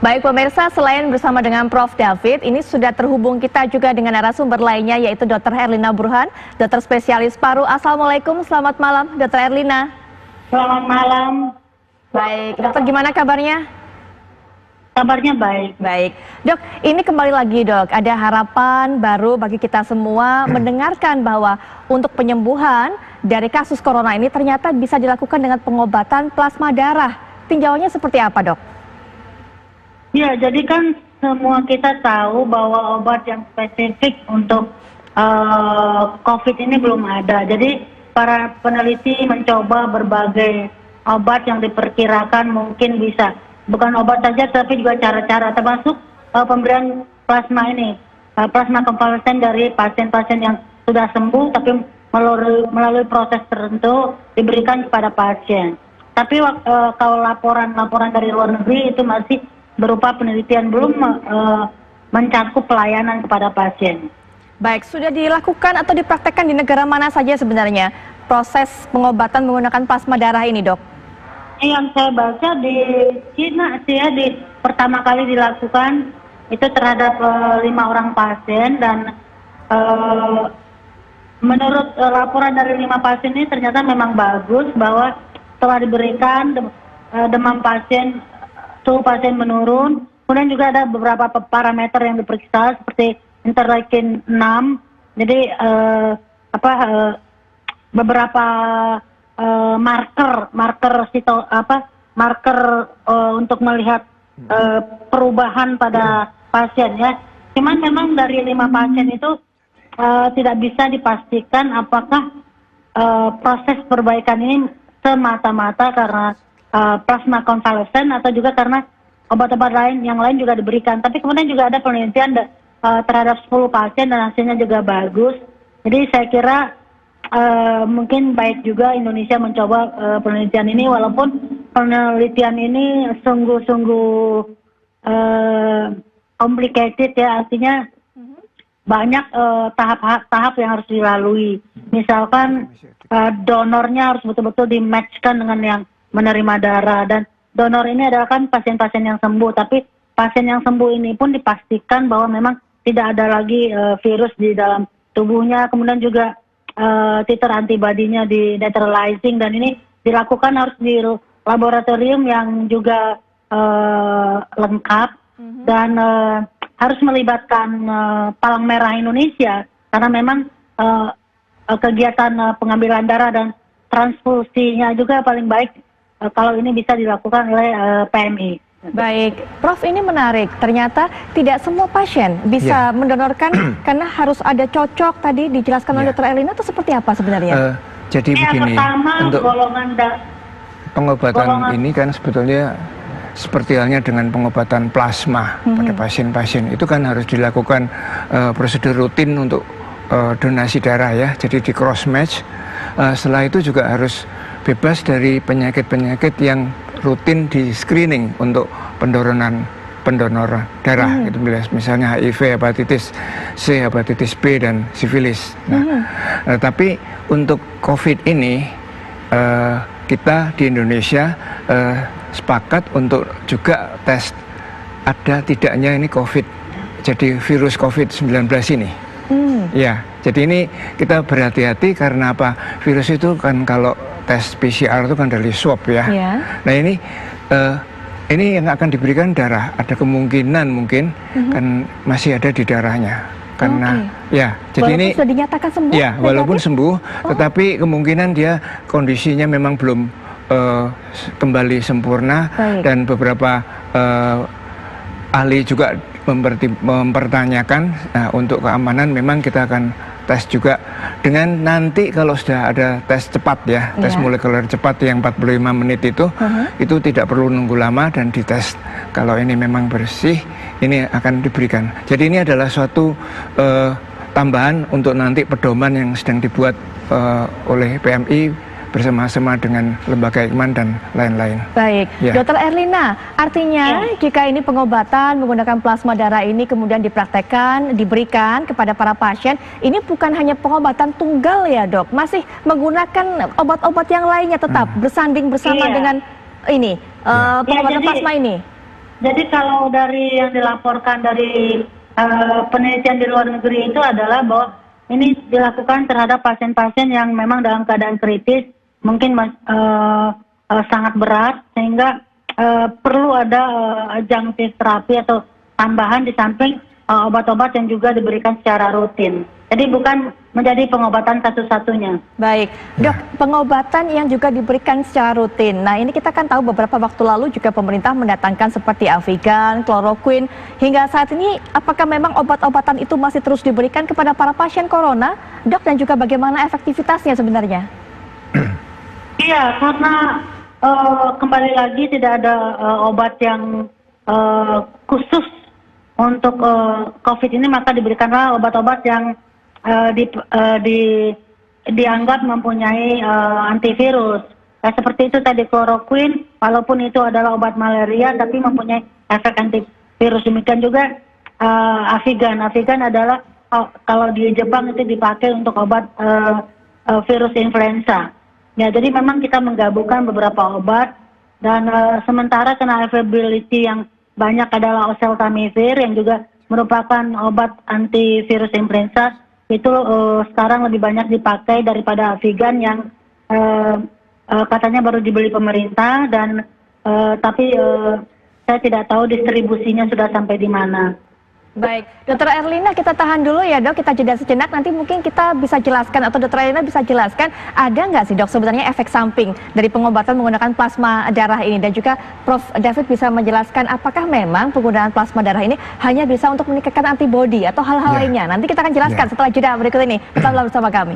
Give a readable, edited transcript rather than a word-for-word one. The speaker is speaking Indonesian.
Baik pemirsa, selain bersama dengan Prof. David, ini sudah terhubung kita juga dengan narasumber lainnya yaitu Dr. Herlina Burhan, dokter spesialis paru. Assalamualaikum, selamat malam Dr. Herlina. Selamat malam. Baik, dokter gimana kabarnya? Kabarnya baik. Baik, dok, ini kembali lagi dok, ada harapan baru bagi kita semua mendengarkan bahwa untuk penyembuhan dari kasus corona ini ternyata bisa dilakukan dengan pengobatan plasma darah. Tinjauannya seperti apa dok? Ya, jadi kan semua kita tahu bahwa obat yang spesifik untuk COVID ini belum ada. Jadi para peneliti mencoba berbagai obat yang diperkirakan mungkin bisa. Bukan obat saja, tapi juga cara-cara termasuk pemberian plasma ini. Plasma konvalesen dari pasien-pasien yang sudah sembuh, tapi melalui proses tertentu diberikan kepada pasien. Tapi kalau laporan dari luar negeri itu masih berupa penelitian, belum mencakup pelayanan kepada pasien. Baik, sudah dilakukan atau dipraktekkan di negara mana saja sebenarnya proses pengobatan menggunakan plasma darah ini, dok? Yang saya baca di Cina sih ya, pertama kali dilakukan itu terhadap 5 orang pasien dan menurut laporan dari 5 pasien ini ternyata memang bagus bahwa setelah diberikan demam pasien, suhu pasien menurun, kemudian juga ada beberapa parameter yang diperiksa seperti interleukin 6, jadi beberapa marker untuk melihat perubahan pada pasien ya. Cuman memang dari 5 pasien itu tidak bisa dipastikan apakah proses perbaikan ini semata-mata karena plasma konvalesen atau juga karena obat-obat yang lain juga diberikan. Tapi kemudian juga ada penelitian terhadap 10 pasien dan hasilnya juga bagus. Jadi saya kira mungkin baik juga Indonesia mencoba penelitian ini, walaupun penelitian ini sungguh-sungguh complicated ya, artinya banyak tahap-tahap yang harus dilalui. Misalkan donornya harus betul-betul di-match-kan dengan yang menerima darah, dan donor ini adalah kan pasien-pasien yang sembuh, tapi pasien yang sembuh ini pun dipastikan bahwa memang tidak ada lagi virus di dalam tubuhnya, kemudian juga titer antibodinya di neutralizing, dan ini dilakukan harus di laboratorium yang juga lengkap dan harus melibatkan Palang Merah Indonesia karena memang kegiatan pengambilan darah dan transfusinya juga paling baik kalau ini bisa dilakukan oleh PMI. Baik, Prof, ini menarik. Ternyata tidak semua pasien bisa mendonorkan karena harus ada cocok. Tadi dijelaskan oleh Dr. Herlina, itu seperti apa sebenarnya? Jadi begini, pertama, untuk pengobatan ini kan sebetulnya seperti halnya dengan pengobatan plasma pada pasien-pasien. Itu kan harus dilakukan prosedur rutin untuk donasi darah ya. Jadi di cross match. Setelah itu juga harus bebas dari penyakit-penyakit yang rutin di screening untuk pendonor darah, gitu, misalnya HIV, hepatitis C, hepatitis B, dan sifilis. Tapi untuk COVID ini kita di Indonesia sepakat untuk juga tes ada tidaknya ini COVID, jadi virus COVID-19 ini. Ya, jadi ini kita berhati-hati karena apa? Virus itu kan kalau tes PCR itu kan dari swab ya. Nah ini yang akan diberikan darah, ada kemungkinan mungkin kan masih ada di darahnya. Karena ya, jadi walaupun ini sudah dinyatakan sembuh, ya walaupun sembuh, tetapi kemungkinan dia kondisinya memang belum kembali sempurna. Dan beberapa ahli juga mempertanyakan untuk keamanan memang kita akan tes juga dengan nanti kalau sudah ada tes cepat ya, tes molekuler cepat yang 45 menit itu tidak perlu nunggu lama dan dites kalau ini memang bersih ini akan diberikan. Jadi ini adalah suatu tambahan untuk nanti pedoman yang sedang dibuat oleh PMI bersama-sama dengan lembaga Eijkman dan lain-lain. Baik, Dr. Herlina, artinya jika ini pengobatan menggunakan plasma darah ini kemudian dipraktekkan, diberikan kepada para pasien, ini bukan hanya pengobatan tunggal ya dok, masih menggunakan obat-obat yang lainnya tetap bersanding bersama dengan ini pengobatan plasma ini. Jadi kalau dari yang dilaporkan dari penelitian di luar negeri itu adalah bahwa ini dilakukan terhadap pasien-pasien yang memang dalam keadaan kritis, mungkin sangat berat, sehingga perlu ada adjunctive terapi atau tambahan di samping obat-obat yang juga diberikan secara rutin. Jadi bukan menjadi pengobatan satu-satunya. Baik, dok, pengobatan yang juga diberikan secara rutin. Nah, ini kita kan tahu beberapa waktu lalu juga pemerintah mendatangkan seperti Avigan, kloroquine. Hingga saat ini, apakah memang obat-obatan itu masih terus diberikan kepada para pasien corona, dok, dan juga bagaimana efektivitasnya sebenarnya? Iya, karena kembali lagi tidak ada obat yang khusus untuk COVID ini, maka diberikanlah obat-obat yang dianggap mempunyai antivirus. Nah, seperti itu tadi kloroquine, walaupun itu adalah obat malaria, tapi mempunyai efek antivirus. Demikian juga Avigan. Avigan adalah kalau di Jepang itu dipakai untuk obat virus influenza. Ya, jadi memang kita menggabungkan beberapa obat, dan sementara karena availability yang banyak adalah oseltamivir yang juga merupakan obat antivirus influenza, itu sekarang lebih banyak dipakai daripada Avigan yang katanya baru dibeli pemerintah, dan tapi saya tidak tahu distribusinya sudah sampai di mana. Baik, Dr. Erlina, kita tahan dulu ya dok, kita jeda sejenak, nanti mungkin kita bisa jelaskan atau Dr. Erlina bisa jelaskan ada nggak sih dok sebenarnya efek samping dari pengobatan menggunakan plasma darah ini, dan juga Prof. David bisa menjelaskan apakah memang penggunaan plasma darah ini hanya bisa untuk meningkatkan antibodi atau hal-hal lainnya. Nanti kita akan jelaskan setelah jeda berikut ini, tetaplah bersama kami.